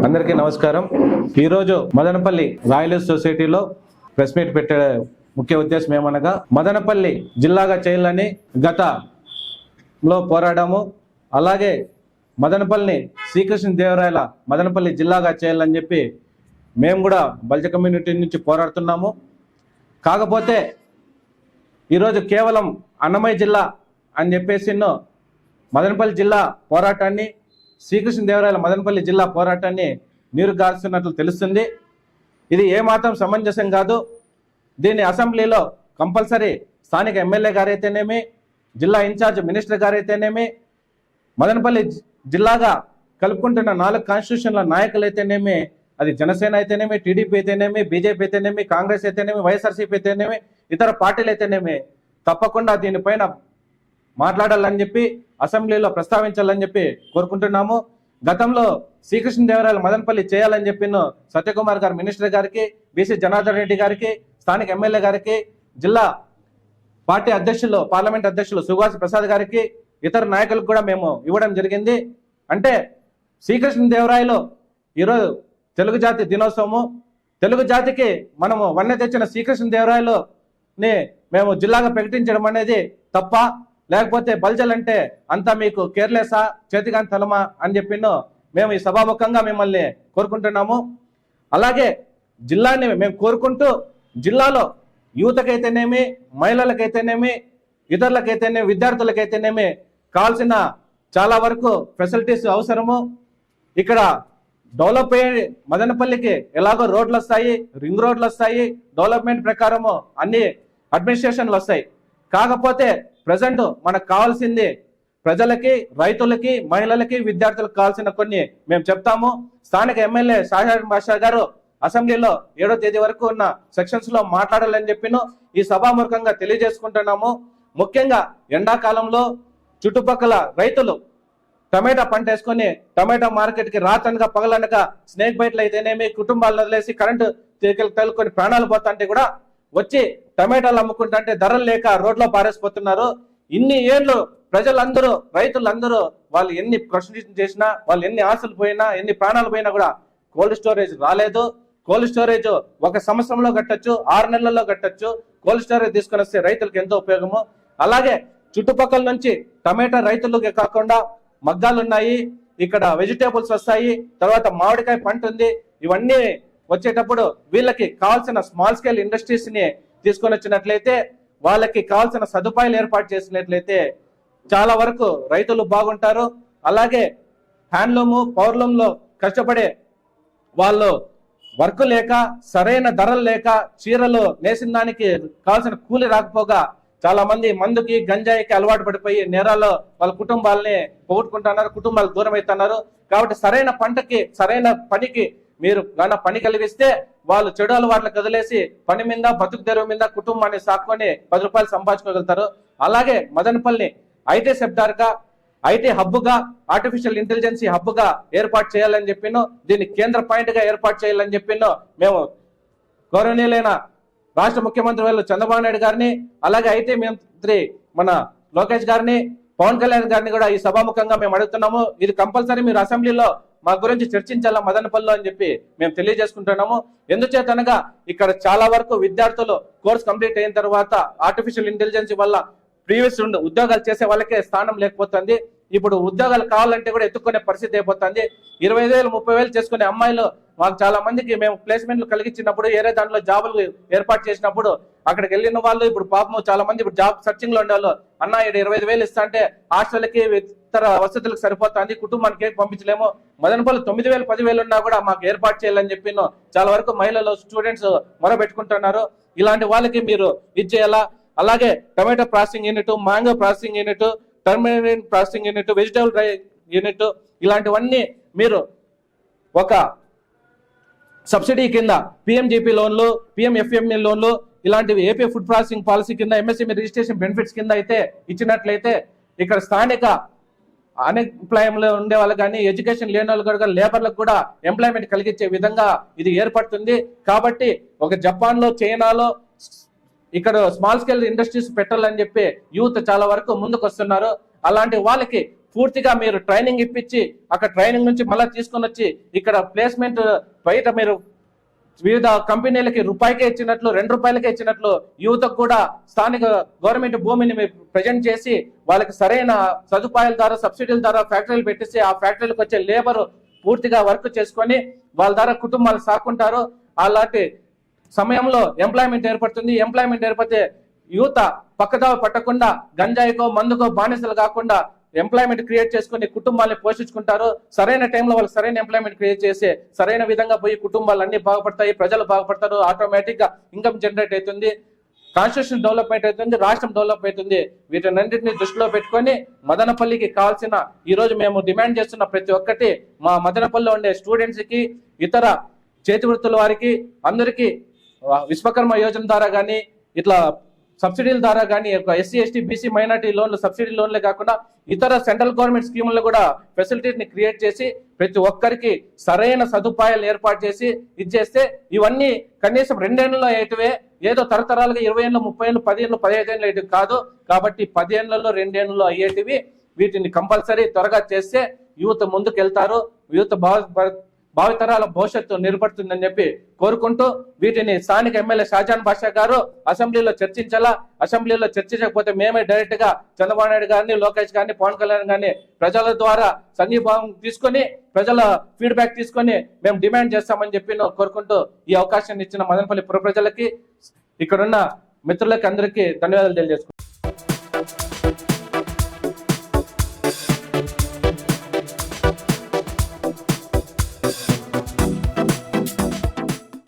అందరికీ నమస్కారం। ఈరోజు మదనపల్లి రాయల్ సొసైటీలో ప్రెస్ మీట్ పెట్టే ముఖ్య ఉద్దేశం ఏమనగా మదనపల్లి జిల్లాగా చేయాలని గతంలో పోరాడాము। అలాగే మదనపల్లిని శ్రీకృష్ణదేవరాయల మదనపల్లి జిల్లాగా చేయాలని చెప్పి మేము కూడా బల్జ కమ్యూనిటీ నుంచి పోరాడుతున్నాము। కాకపోతే ఈరోజు కేవలం అన్నమయ్య జిల్లా అని చెప్పేసి మదనపల్లి జిల్లా పోరాటాన్ని శ్రీకృష్ణదేవరాయల మదనపల్లి జిల్లా పోరాటాన్ని నీరు గారుస్తున్నట్లు తెలుస్తుంది। ఇది ఏమాత్రం సమంజసం కాదు। దీన్ని అసెంబ్లీలో కంపల్సరీ స్థానిక ఎమ్మెల్యే గారైతేనేమి, జిల్లా ఇన్ఛార్జ్ మినిస్టర్ గారైతేనేమి, మదనపల్లి జిల్లాగా కలుపుకుంటున్న 4 కాన్స్టిట్యూషన్ల నాయకులైతేనేమి, అది జనసేన అయితేనేమి, టీడీపీ అయితేనేమి, బీజేపీ అయితేనేమి, కాంగ్రెస్ అయితేనేమి, వైఎస్ఆర్సీపీ అయితేనేమి, ఇతర పార్టీలు అయితేనేమి తప్పకుండా దీనిపైన మాట్లాడాలని చెప్పి అసెంబ్లీలో ప్రస్తావించాలని చెప్పి కోరుకుంటున్నాము। గతంలో శ్రీకృష్ణదేవరాయల మదనపల్లి చేయాలని చెప్పిన సత్యకుమార్ గారు మినిస్టర్ గారికి, బీసీ జనార్దన్ రెడ్డి గారికి, స్థానిక ఎమ్మెల్యే గారికి, జిల్లా పార్టీ అధ్యక్షులు పార్లమెంట్ అధ్యక్షులు సుభాష్ ప్రసాద్ గారికి, ఇతర నాయకులకు కూడా మేము ఇవ్వడం జరిగింది। అంటే శ్రీకృష్ణదేవరాయలు ఈరోజు తెలుగు జాతి దినోత్సవము, తెలుగు జాతికి మనము వన్నె తెచ్చిన శ్రీకృష్ణదేవరాయలుని మేము జిల్లాగా ప్రకటించడం అనేది తప్ప, లేకపోతే బల్జలంటే అంతా మీకు కేర్లెసా, చేతిగాని తలమా అని చెప్పినో మేము ఈ సభాముఖంగా మిమ్మల్ని కోరుకుంటున్నాము। అలాగే జిల్లాని మేము కోరుకుంటూ జిల్లాలో యువతకైతేనేమి, మహిళలకైతేనేమి, ఇతరులకైతేనేమి, విద్యార్థులకైతేనేమి కావాల్సిన చాలా వరకు ఫెసిలిటీస్ అవసరము। ఇక్కడ డెవలప్ అయ్యే మదనపల్లికి ఎలాగో రోడ్లు వస్తాయి, రింగ్ రోడ్లు వస్తాయి, డెవలప్మెంట్ ప్రకారము అన్ని అడ్మినిస్ట్రేషన్లు వస్తాయి। కాకపోతే ప్రజెంట్ మనకు కావాల్సింది ప్రజలకి, రైతులకి, మహిళలకి, విద్యార్థులకు కావాల్సిన కొన్ని మేము చెప్తాము। స్థానిక ఎమ్మెల్యే షాజహాన్ బాషా గారు అసెంబ్లీలో 7వ తేదీ వరకు ఉన్న సెక్షన్స్ లో మాట్లాడాలని చెప్పిన ఈ సభాముఖంగా తెలియజేసుకుంటున్నాము। ముఖ్యంగా ఎండాకాలంలో చుట్టుపక్కల రైతులు టమాటా పంట వేసుకొని టమాటా మార్కెట్ కి రాతనగా పగలనగా స్నేక్ బైట్లు అయితేనేమి, కుటుంబాలను వదిలేసి కరెంటు తేలుకొని ప్రాణాలు పోతుంటే కూడా వచ్చి టమాటాలు అమ్ముకుంటుంటే ధరలు లేక రోడ్లో పారేసిపోతున్నారు। ఇన్ని ఏళ్ళు ప్రజలందరూ, రైతులందరూ వాళ్ళు ఎన్ని ప్రశ్న చేసినా, వాళ్ళు ఎన్ని ఆశలు పోయినా, ఎన్ని ప్రాణాలు పోయినా కూడా కోల్డ్ స్టోరేజ్ రాలేదు। కోల్డ్ స్టోరేజ్ 1 సంవత్సరంలో కట్టొచ్చు, 6 నెలల్లో కట్టొచ్చు। కోల్డ్ స్టోరేజ్ తీసుకొని వస్తే రైతులకు ఎంతో ఉపయోగము। అలాగే చుట్టుపక్కల నుంచి టమాటా రైతులకే కాకుండా మగ్గాలు ఉన్నాయి, ఇక్కడ వెజిటేబుల్స్ వస్తాయి, తర్వాత మామిడికాయ పంట ఉంది। ఇవన్నీ వచ్చేటప్పుడు వీళ్ళకి కావాల్సిన స్మాల్ స్కేల్ ఇండస్ట్రీస్ ని తీసుకొని వచ్చినట్లయితే, వాళ్ళకి కావాల్సిన సదుపాయాలు ఏర్పాటు చేసినట్లయితే చాలా వరకు రైతులు బాగుంటారు। అలాగే హ్యాండ్లూము, పవర్లూమ్ లో కష్టపడే వాళ్ళు వర్క్ లేక, సరైన ధరలు లేక, చీరలు నేసిన దానికి కావాల్సిన కూలి రాకపోగా చాలా మంది మందుకి, గంజాయికి అలవాటు పడిపోయి నేరాల్లో వాళ్ళ కుటుంబాలని పోగొట్టుకుంటున్నారు, కుటుంబాలు దూరం అవుతున్నారు। కాబట్టి సరైన పంటకి, సరైన పనికి మీరు గాన పని కలిగిస్తే వాళ్ళు చెడు అలవాట్లకు వదిలేసి పని మీద, బతుకు తెరువు మీద కుటుంబాన్ని సాక్కొని 10 రూపాయలు సంపాదించుకోగలుగుతారు। అలాగే మదనపల్లి ఐటీ సెక్టార్గా, ఐటీ హబ్గా, ఆర్టిఫిషియల్ ఇంటెలిజెన్స్ హబ్గా ఏర్పాటు చేయాలని చెప్పినో, దీన్ని కేంద్ర పాయింట్ గా ఏర్పాటు చేయాలని చెప్పినో మేము గౌరవనీయులైన రాష్ట్ర ముఖ్యమంత్రి వాళ్ళు చంద్రబాబు నాయుడు గారిని, అలాగే ఐటీ మంత్రి మన లోకేష్ గారిని, పవన్ కళ్యాణ్ గారిని కూడా ఈ సభాముఖంగా మేము అడుగుతున్నాము। ఇది కంపల్సరీ మీరు అసెంబ్లీలో మా గురించి చర్చించాలా మదనపల్లిలో అని చెప్పి మేము తెలియజేసుకుంటున్నాము। ఎందుచేతనగా ఇక్కడ చాలా వరకు విద్యార్థులు కోర్స్ కంప్లీట్ అయిన తర్వాత ఆర్టిఫిషియల్ ఇంటెలిజెన్స్ వల్ల ప్రీవియస్ ఉద్యోగాలు చేసే వాళ్ళకే స్థానం లేకపోతుంది। ఇప్పుడు ఉద్యోగాలు కావాలంటే కూడా ఎత్తుకునే పరిస్థితి అయిపోతుంది। 25,000 30,000 చేసుకునే అమ్మాయిలు మాకు చాలా మందికి మేము ప్లేస్మెంట్లు కలిగించినప్పుడు, ఏరే దాంట్లో జాబులు ఏర్పాటు చేసినప్పుడు అక్కడికి వెళ్ళిన వాళ్ళు ఇప్పుడు పాపము చాలా మంది ఇప్పుడు జాబ్ సర్చింగ్ లో ఉండేవాళ్ళు, అన్న 25,000 ఇస్తా అంటే హాస్టల్కి, ఇతర వసతులకు సరిపోతుంది, కుటుంబానికి పంపించలేము, మదనపల్లి 9,000 10,000 ఉన్నా కూడా మాకు ఏర్పాటు చేయాలని చెప్పి చాలా వరకు మహిళలు, స్టూడెంట్స్ మొరబెట్టుకుంటున్నారు। ఇలాంటి వాళ్ళకి మీరు ఇది చేయాలా। అలాగే tomato processing unit, mango processing unit, turmeric processing unit, vegetable dry unit, ఇలాంటివన్నీ మీరు ఒక సబ్సిడీ కింద పిఎంజీపీ లోన్లు, పిఎంఎఫ్ఎంఈ లోన్లు, ఇలాంటివి ఏపీ ఫుడ్ ప్రాసెసింగ్ పాలసీ కింద, ఎంఎస్ఎంఈ రిజిస్ట్రేషన్ బెనిఫిట్స్ కింద అయితే ఇచ్చినట్లయితే ఇక్కడ స్థానిక అన్ఎంప్లాయ్మెంట్ ఉండే వాళ్ళు కానీ, ఎడ్యుకేషన్ లేని వాళ్ళు కూడా, లేబర్లకు కూడా ఎంప్లాయ్మెంట్ కలిగించే విధంగా ఇది ఏర్పడుతుంది। కాబట్టి ఒక జపాన్లో, చైనాలో ఇక్కడ స్మాల్ స్కేల్ ఇండస్ట్రీస్ పెట్టాలని చెప్పి యూత్ చాలా వరకు ముందుకు వస్తున్నారు। అలాంటి వాళ్ళకి పూర్తిగా మీరు ట్రైనింగ్ ఇప్పించి అక్కడ ట్రైనింగ్ నుంచి మళ్ళీ తీసుకొని వచ్చి ఇక్కడ ప్లేస్మెంట్ బయట మీరు వివిధ కంపెనీలకి రూపాయికే ఇచ్చినట్లు 2 రూపాయలకే ఇచ్చినట్లు యువతకు కూడా స్థానిక గవర్నమెంట్ భూమిని ప్రజెంట్ చేసి వాళ్ళకి సరైన సదుపాయాల ద్వారా సబ్సిడీల ద్వారా ఫ్యాక్టరీలు పెట్టిస్తే ఆ ఫ్యాక్టరీలకు వచ్చే లేబర్ పూర్తిగా వర్క్ చేసుకొని వాళ్ళ ద్వారా కుటుంబాలు సాకుంటారు. అలాంటి సమయంలో ఎంప్లాయ్మెంట్ ఏర్పడుతుంది. ఎంప్లాయ్మెంట్ ఏర్పడితే యువత పక్కదావ పట్టకుండా గంజాయికో మందుకో బానిసలు కాకుండా ఎంప్లాయ్మెంట్ క్రియేట్ చేసుకుని కుటుంబాన్ని పోషించుకుంటారు. సరైన టైంలో వాళ్ళకి సరైన ఎంప్లాయ్మెంట్ క్రియేట్ చేసి సరైన విధంగా పోయి కుటుంబాలు అన్ని బాగుపడతాయి, ప్రజలు బాగుపడతారు, ఆటోమేటిక్ గా ఇన్కమ్ జనరేట్ అవుతుంది, కాన్స్టిట్యూషన్ డెవలప్మెంట్ అవుతుంది, రాష్ట్రం డెవలప్ అవుతుంది. వీటన్నింటినీ దృష్టిలో పెట్టుకొని మదనపల్లికి కావాల్సిన ఈ రోజు మేము డిమాండ్ చేస్తున్న ప్రతి ఒక్కటి మా మదనపల్లిలో ఉండే స్టూడెంట్స్ కి ఇతర చేతి వృత్తుల వారికి అందరికీ విశ్వకర్మ యోజన ద్వారా కానీ ఇట్లా సబ్సిడీల ద్వారా కానీ ఎస్సీ ఎస్టీ బీసీ మైనార్టీ లోన్లు సబ్సిడీ లోన్లే కాకుండా ఇతర సెంట్రల్ గవర్నమెంట్ స్కీముల్లో కూడా ఫెసిలిటీని క్రియేట్ చేసి ప్రతి ఒక్కరికి సరైన సదుపాయాలు ఏర్పాటు చేసి ఇచ్చేస్తే ఇవన్నీ కనీసం 2 ఏళ్లలో అయ్యేటివే. ఏదో తరతరాలుగా 20 ఏళ్ళు 30 ఏళ్ళు 10 ఏళ్ళు 15 ఏళ్ళు అయ్యేటివి కాదు. కాబట్టి 10 ఏళ్లలో 2 ఏళ్లలో అయ్యేటివి. వీటిని కంపల్సరీ త్వరగా చేస్తే యూత్ ముందుకు వెళ్తారు, యూత్ భావితరాల భవిష్యత్తు నిలబడుతుందని చెప్పి కోరుకుంటూ వీటిని స్థానిక ఎమ్మెల్యే షాజాన్ బాషా గారు అసెంబ్లీలో చర్చించాలా. అసెంబ్లీలో చర్చించకపోతే మేమే డైరెక్ట్ గా చంద్రబాబు నాయుడు గారిని, లోకేష్ గారిని, పవన్ కళ్యాణ్ గారిని ప్రజల ద్వారా సంఘీభావం తీసుకొని ప్రజల ఫీడ్బ్యాక్ తీసుకొని మేము డిమాండ్ చేస్తామని చెప్పి కోరుకుంటూ ఈ అవకాశాన్ని ఇచ్చిన మదనపల్లి పుర ప్రజలకి ఇక్కడున్న మిత్రులకి అందరికీ ధన్యవాదాలు తెలియజేసుకుంటాం.